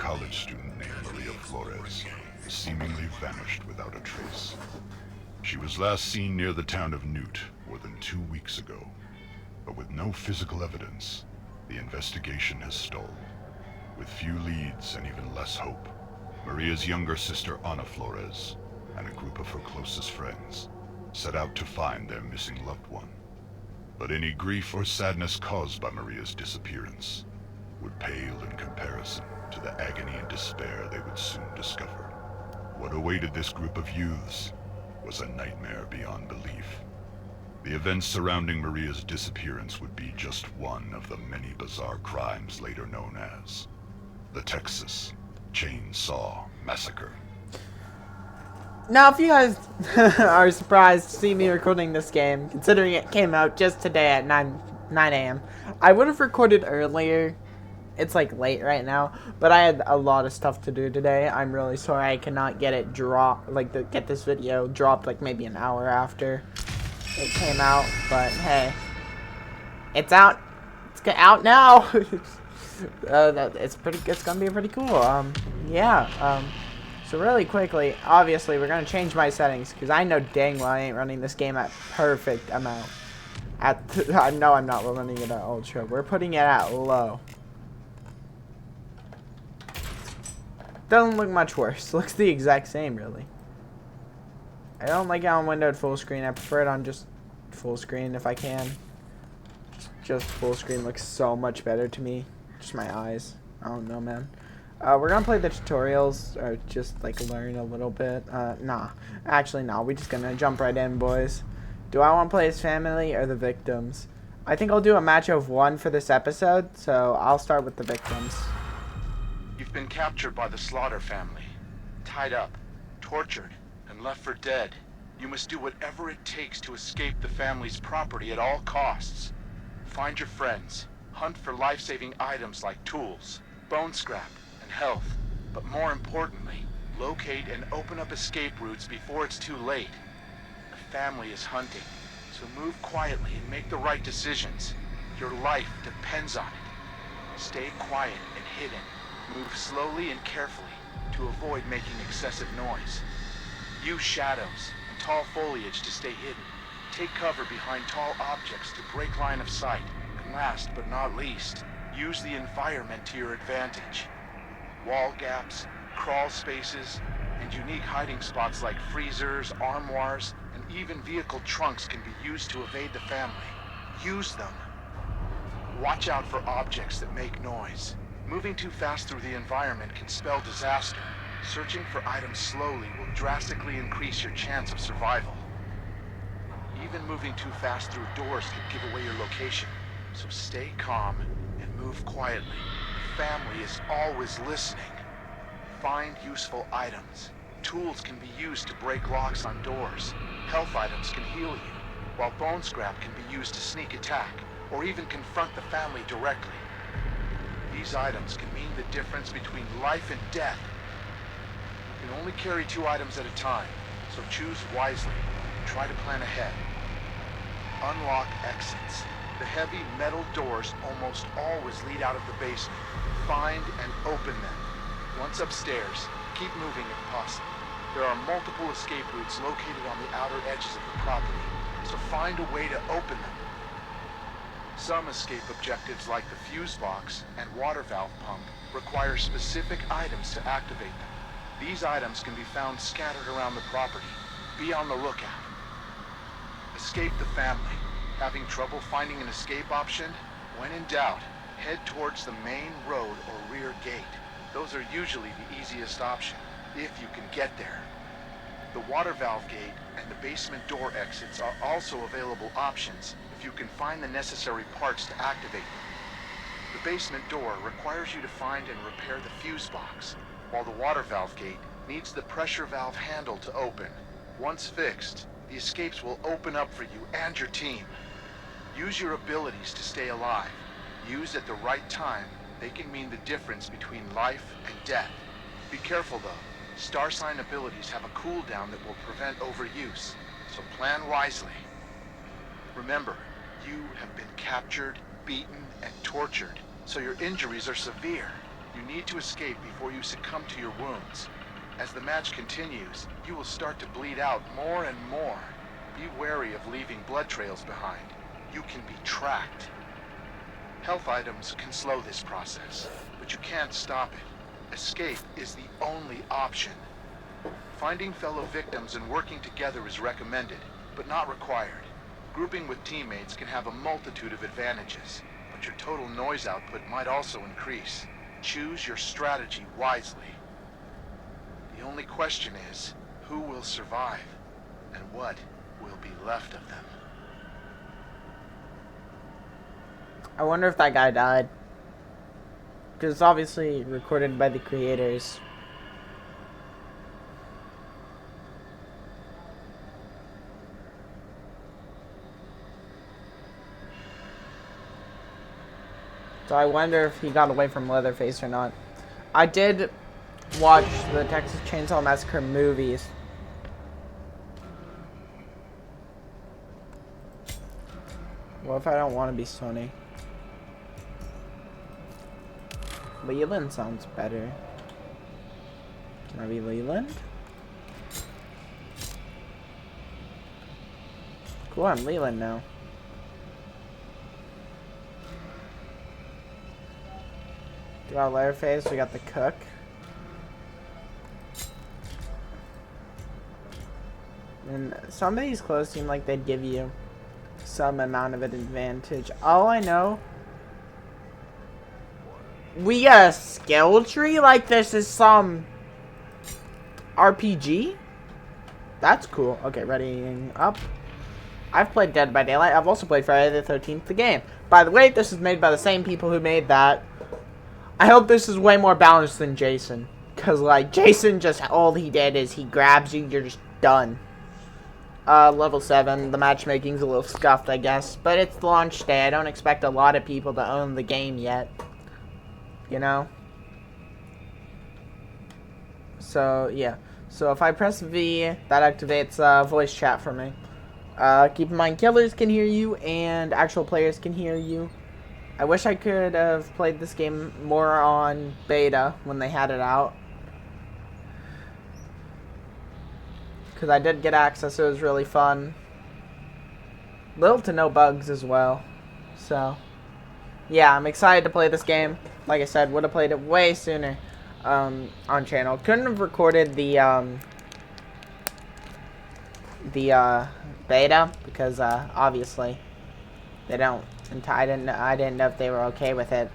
college student named Maria Flores seemingly vanished without a trace. She was last seen near the town of Newt more than 2 weeks ago, but with no physical evidence, the investigation has stalled. With few leads and even less hope, Maria's younger sister Ana Flores and a group of her closest friends set out to find their missing loved one. But any grief or sadness caused by Maria's disappearance would pale in comparison to the agony and despair they would soon discover. What awaited this group of youths was a nightmare beyond belief. The events surrounding Maria's disappearance would be just one of the many bizarre crimes later known as the Texas Chainsaw Massacre. Now, if you guys are surprised to see me recording this game, considering it came out just today at 9 a.m., I would have recorded earlier. It's like late right now, but I had a lot of stuff to do today. I'm really sorry I cannot get it get this video dropped like maybe an hour after it came out, but hey, it's out. It's out now. It's gonna be pretty cool. So really quickly, obviously we're gonna change my settings because I know dang well I ain't running this game at perfect amount. I know I'm not running it at ultra. We're putting it at low. Doesn't look much worse. Looks the exact same, really. I don't like it on windowed full screen. I prefer it on just full screen if I can. Just full screen looks so much better to me. Just my eyes. I don't know, man. We're gonna play the tutorials, or just like learn a little bit. Nah. Actually, no. We're just gonna jump right in, boys. Do I want to play as family or the victims? I think I'll do a match of one for this episode, so I'll start with the victims. You've been captured by the Slaughter family, tied up, tortured, and left for dead. You must do whatever it takes to escape the family's property at all costs. Find your friends, hunt for life-saving items like tools, bone scrap, and health. But more importantly, locate and open up escape routes before it's too late. The family is hunting, so move quietly and make the right decisions. Your life depends on it. Stay quiet and hidden. Move slowly and carefully to avoid making excessive noise. Use shadows and tall foliage to stay hidden. Take cover behind tall objects to break line of sight. And last but not least, use the environment to your advantage. Wall gaps, crawl spaces, and unique hiding spots like freezers, armoires, and even vehicle trunks can be used to evade the family. Use them. Watch out for objects that make noise. Moving too fast through the environment can spell disaster. Searching for items slowly will drastically increase your chance of survival. Even moving too fast through doors can give away your location, so stay calm and move quietly. The family is always listening. Find useful items. Tools can be used to break locks on doors. Health items can heal you, while bone scrap can be used to sneak attack, or even confront the family directly. These items can mean the difference between life and death. You can only carry 2 items at a time, so choose wisely and try to plan ahead. Unlock exits. The heavy metal doors almost always lead out of the basement. Find and open them. Once upstairs, keep moving if possible. There are multiple escape routes located on the outer edges of the property, so find a way to open them. Some escape objectives like the fuse box and water valve pump require specific items to activate them. These items can be found scattered around the property. Be on the lookout. Escape the family. Having trouble finding an escape option? When in doubt, head towards the main road or rear gate. Those are usually the easiest option, if you can get there. The water valve gate and the basement door exits are also available options if you can find the necessary parts to activate them. The basement door requires you to find and repair the fuse box, while the water valve gate needs the pressure valve handle to open. Once fixed, the escapes will open up for you and your team. Use your abilities to stay alive. Used at the right time, they can mean the difference between life and death. Be careful though. Star sign abilities have a cooldown that will prevent overuse, so plan wisely. Remember, you have been captured, beaten, and tortured, so your injuries are severe. You need to escape before you succumb to your wounds. As the match continues, you will start to bleed out more and more. Be wary of leaving blood trails behind. You can be tracked. Health items can slow this process, but you can't stop it. Escape is the only option. Finding fellow victims and working together is recommended, but not required. Grouping with teammates can have a multitude of advantages, but your total noise output might also increase. Choose your strategy wisely. The only question is, who will survive, and what will be left of them? I wonder if that guy died. Because it's obviously recorded by the creators. So I wonder if he got away from Leatherface or not. I did watch the Texas Chainsaw Massacre movies. What if I don't want to be Sony? Leland sounds better. Can I be Leland? Cool, I'm Leland now. We got Leatherface, we got the cook. And some of these clothes seem like they'd give you some amount of an advantage. All I know, we got a skill tree like this is some RPG? That's cool. Okay, readying up. I've played Dead by Daylight. I've also played Friday the 13th, the game. By the way, this is made by the same people who made that. I hope this is way more balanced than Jason. Because, like, Jason just, all he did is he grabs you, you're just done. Level 7. The matchmaking's a little scuffed, I guess. But it's the launch day. I don't expect a lot of people to own the game yet. You know? So, yeah. So, if I press V, that activates voice chat for me. Keep in mind, killers can hear you, and actual players can hear you. I wish I could have played this game more on beta when they had it out. Because I did get access, it was really fun. Little to no bugs as well. So, yeah, I'm excited to play this game. Like I said, would have played it way sooner on channel. Couldn't have recorded the beta because obviously they don't. And I didn't know if they were okay with it.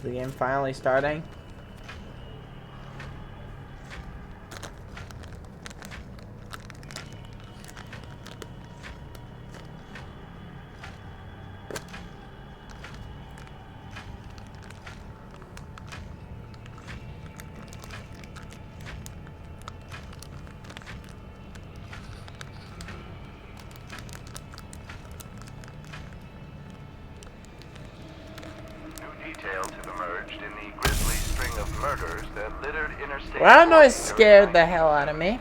The game finally starting. Well, that noise scared the hell out of me.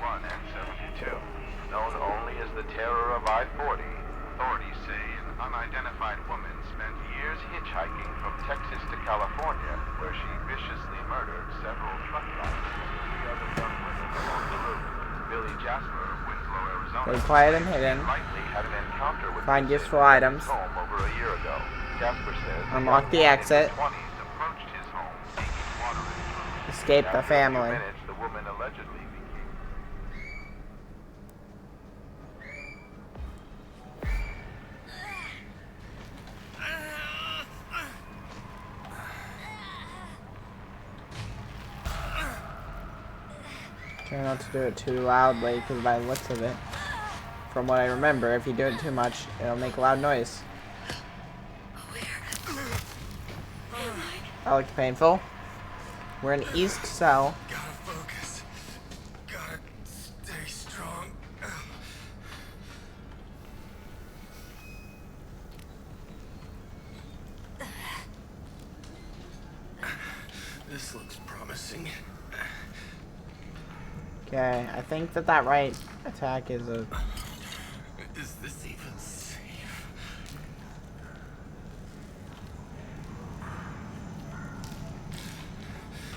Known only as the terror of I-40, authorities say an unidentified woman spent years hitchhiking from Texas to California, where she viciously murdered several truck drivers. The other young women along the route. Billy Jasper of Winslow, Arizona. Stay quiet and hidden. Likely had an encounter with Find useful items. home over a year ago. Jasper says Unlock the exit. approached his home, seeking water and food. Escape the After a few family. minutes, the woman allegedly became Try not to do it too loudly, because by the looks of it, from what I remember, if you do it too much, it'll make a loud noise. Oh, looked painful. We're in East Cell. Gotta focus. Gotta stay strong. This looks promising. Okay, I think that right attack is a... Is this even safe?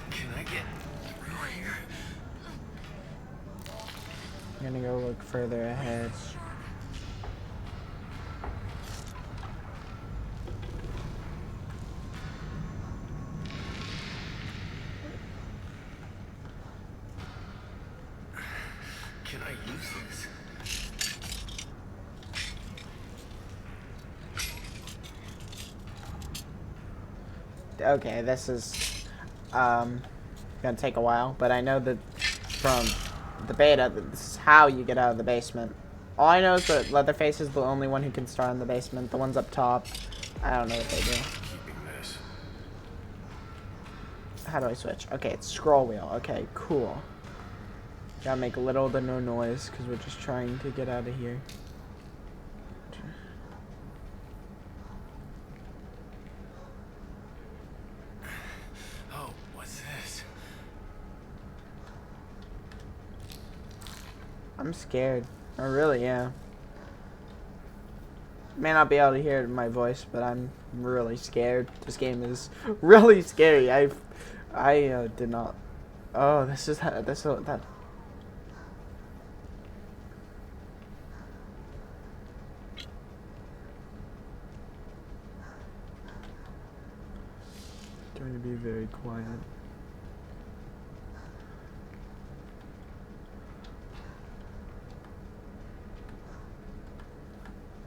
Can I get through here? I'm gonna go look further ahead. Can I use this? Okay, this is gonna take a while, but I know that from the beta that this is how you get out of the basement. All I know is that Leatherface is the only one who can start in the basement. The ones up top, I don't know what they do. Keeping this. How do I switch? Okay, it's scroll wheel. Okay, cool. Gotta make a little to no noise because we're just trying to get out of here. Oh, what's this? I'm scared. I really am. May not be able to hear my voice, but I'm really scared. This game is really scary. I did not. Oh, this is that. Going to be very quiet.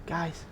Guys.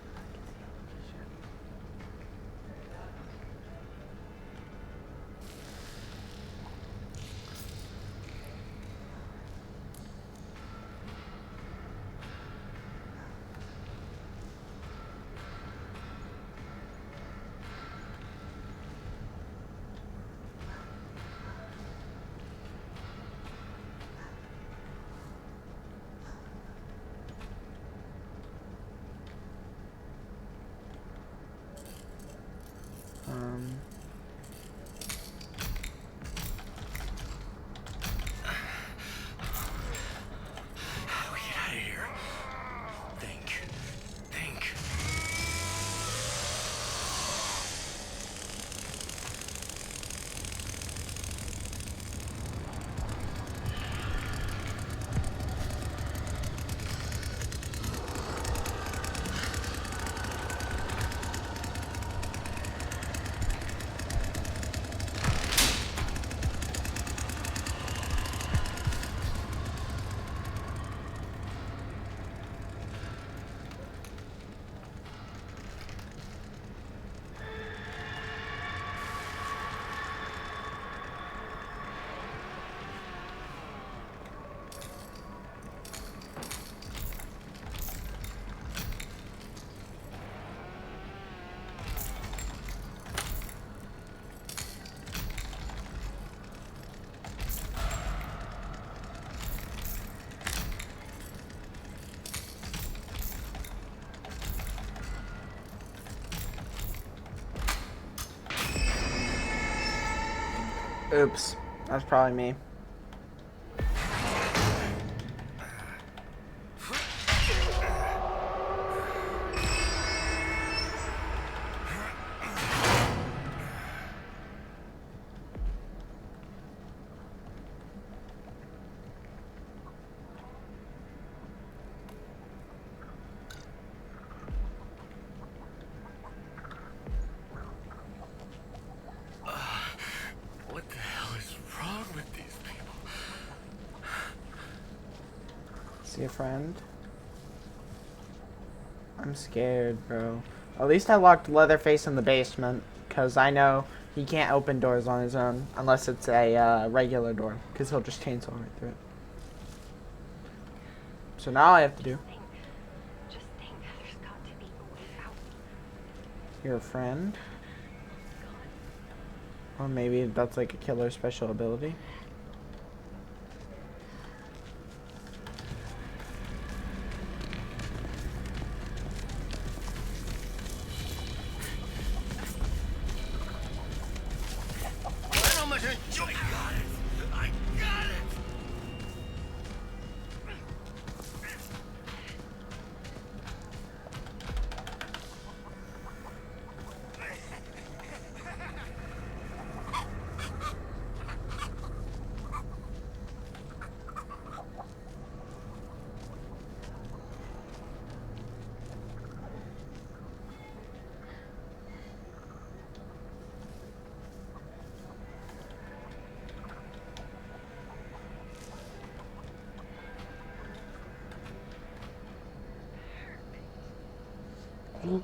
How do we get out of here? Think. Oops. That's probably me. What the hell is wrong with these people? See a friend? I'm scared, bro. At least I locked Leatherface in the basement, because I know he can't open doors on his own, unless it's a regular door, because he'll just chainsaw right through it. So now all I have to do... Just think, there's got to be a way out. You're a friend? Or maybe that's like a killer special ability. I got it!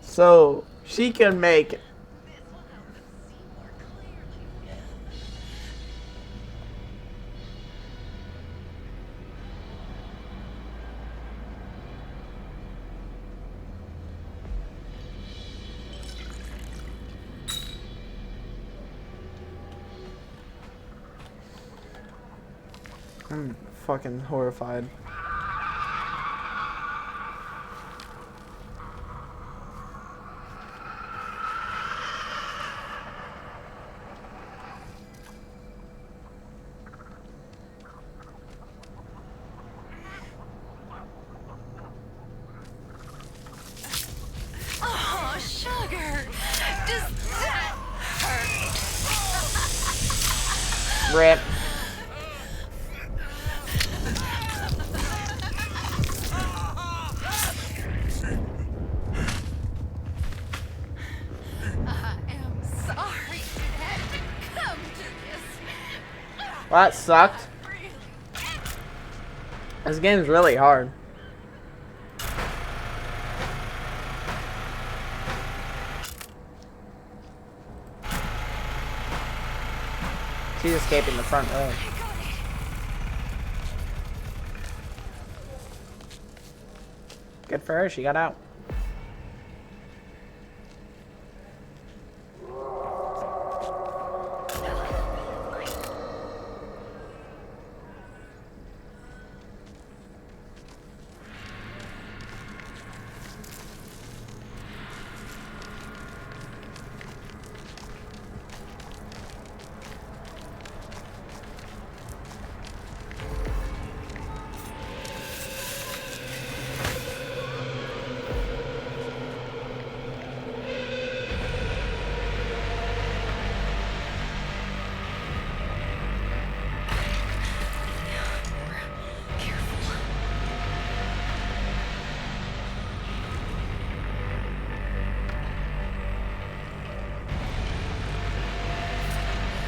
So she can make I'm fucking horrified. Oh, sugar. Does that hurt? Rip. I am sorry it had to come to this. Well, that sucked. This game's really hard. She's escaping the front row. Good for her, she got out.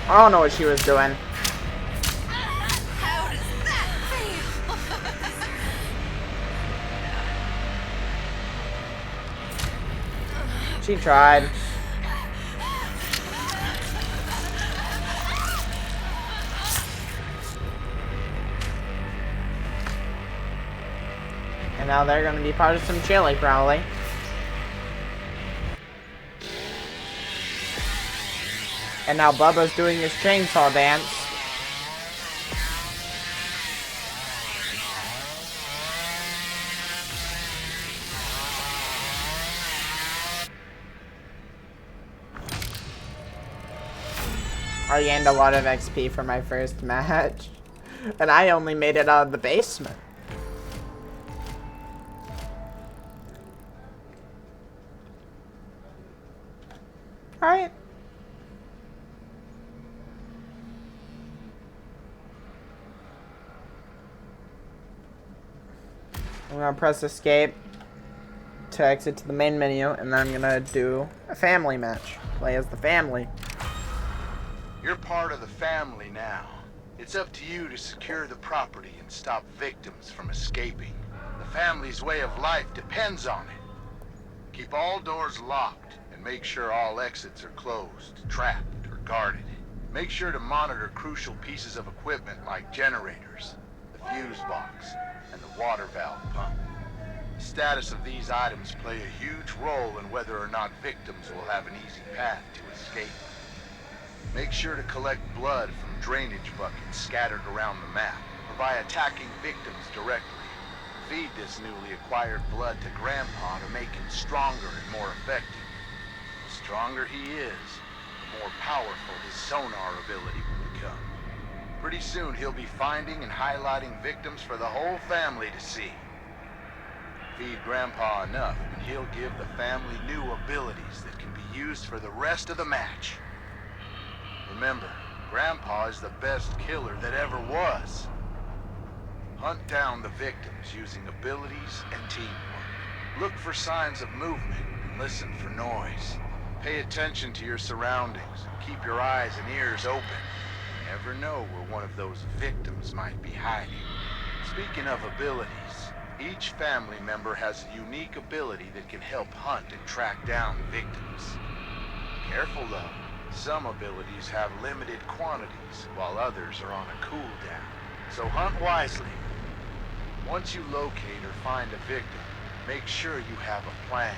I don't know what she was doing. How does that feel? She tried. And now they're gonna be part of some chili, probably. And now Bubba's doing his chainsaw dance. I gained a lot of XP for my first match. And I only made it out of the basement. Alright. I'm gonna press escape to exit to the main menu, and then I'm gonna do a family match. Play as the family. You're part of the family now. It's up to you to secure the property and stop victims from escaping. The family's way of life depends on it. Keep all doors locked and make sure all exits are closed, trapped, or guarded. Make sure to monitor crucial pieces of equipment like generators, the fuse box, and the water valve pump. The status of these items play a huge role in whether or not victims will have an easy path to escape. Make sure to collect blood from drainage buckets scattered around the map, or by attacking victims directly. Feed this newly acquired blood to Grandpa to make him stronger and more effective. The stronger he is, the more powerful his sonar ability will become. Pretty soon he'll be finding and highlighting victims for the whole family to see. Feed Grandpa enough, and he'll give the family new abilities that can be used for the rest of the match. Remember, Grandpa is the best killer that ever was. Hunt down the victims using abilities and teamwork. Look for signs of movement and listen for noise. Pay attention to your surroundings and keep your eyes and ears open. You never know where one of those victims might be hiding. Speaking of abilities, each family member has a unique ability that can help hunt and track down victims. Careful though, some abilities have limited quantities while others are on a cooldown. So hunt wisely. Once you locate or find a victim, make sure you have a plan.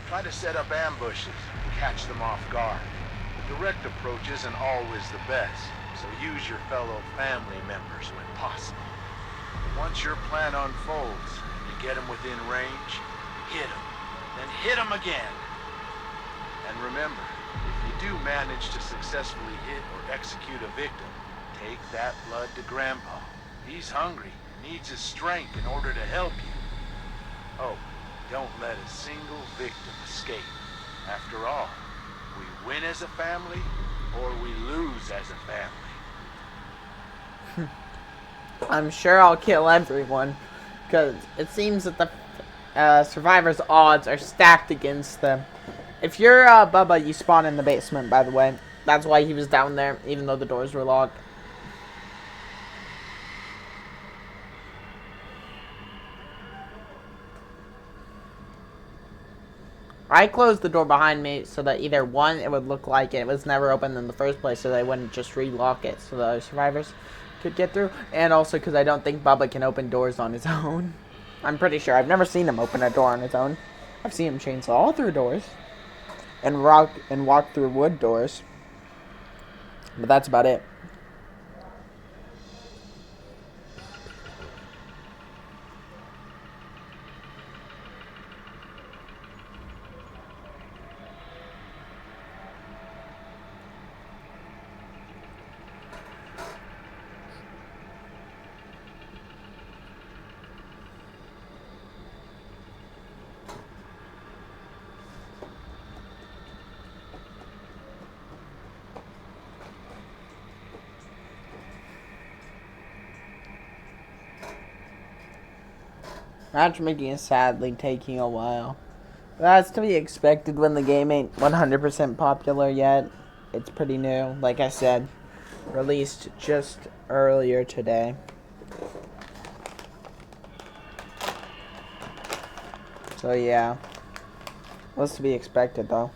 Try to set up ambushes and catch them off guard. The direct approach isn't always the best, so use your fellow family members when possible. Once your plan unfolds and you get them within range, hit them, then hit them again. And remember, if you do manage to successfully hit or execute a victim, take that blood to Grandpa. He's hungry. Needs his strength in order to help you. Oh, don't let a single victim escape. After all, we win as a family, or we lose as a family. I'm sure I'll kill everyone, because it seems that the survivors' odds are stacked against them. If you're Bubba, you spawn in the basement, by the way. That's why he was down there, even though the doors were locked. I closed the door behind me so that either one, it would look like it was never opened in the first place, so they wouldn't just relock it so the other survivors could get through, and also because I don't think Bubba can open doors on his own. I'm pretty sure. I've never seen him open a door on his own. I've seen him chainsaw through doors and walk through wood doors, but that's about it. Matchmaking is sadly taking a while. That's to be expected when the game ain't 100% popular yet. It's pretty new, like I said. Released just earlier today. So yeah. What's to be expected though?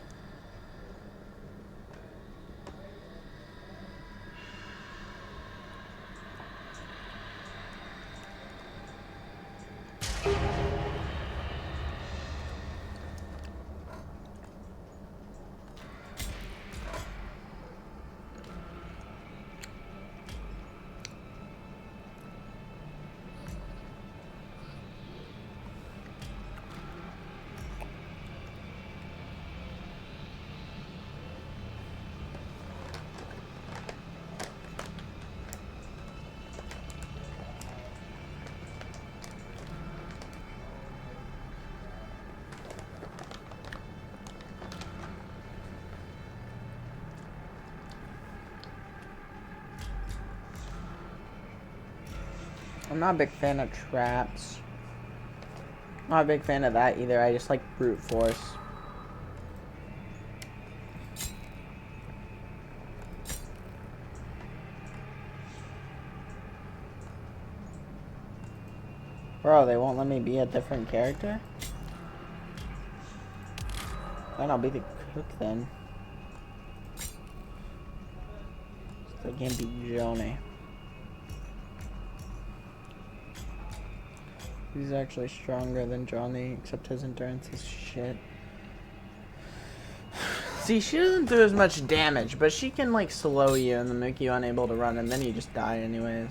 I'm not a big fan of traps. Not a big fan of that either. I just like brute force. Bro, they won't let me be a different character? Then I'll be the cook then. So I can't be Johnny. He's actually stronger than Johnny, except his endurance is shit. See, she doesn't do as much damage, but she can, like, slow you and then make you unable to run, and then you just die anyways.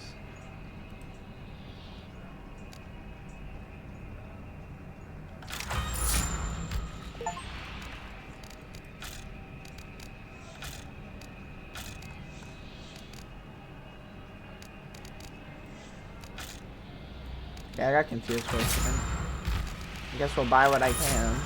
Yeah, I got confused for a second. I guess we'll buy what I can.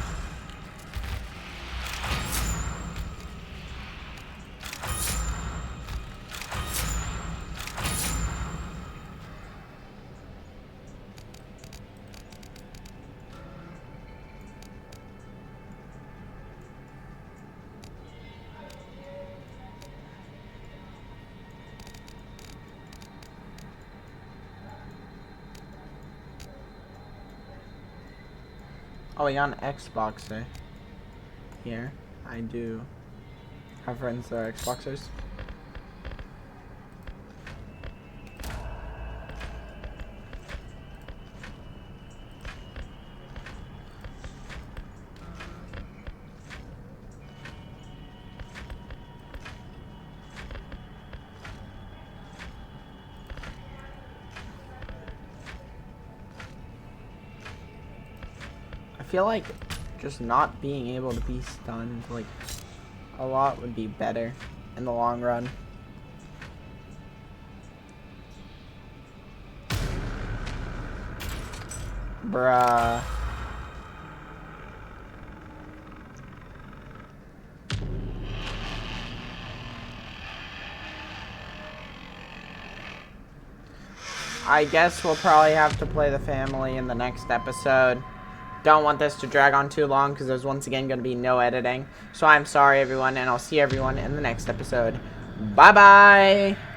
Oh, you're on Xboxer. Here, I do have friends that are Xboxers. I feel like just not being able to be stunned like a lot would be better in the long run. Bruh. I guess we'll probably have to play the family in the next episode. Don't want this to drag on too long because there's once again going to be no editing. So I'm sorry, everyone, and I'll see everyone in the next episode. Bye-bye!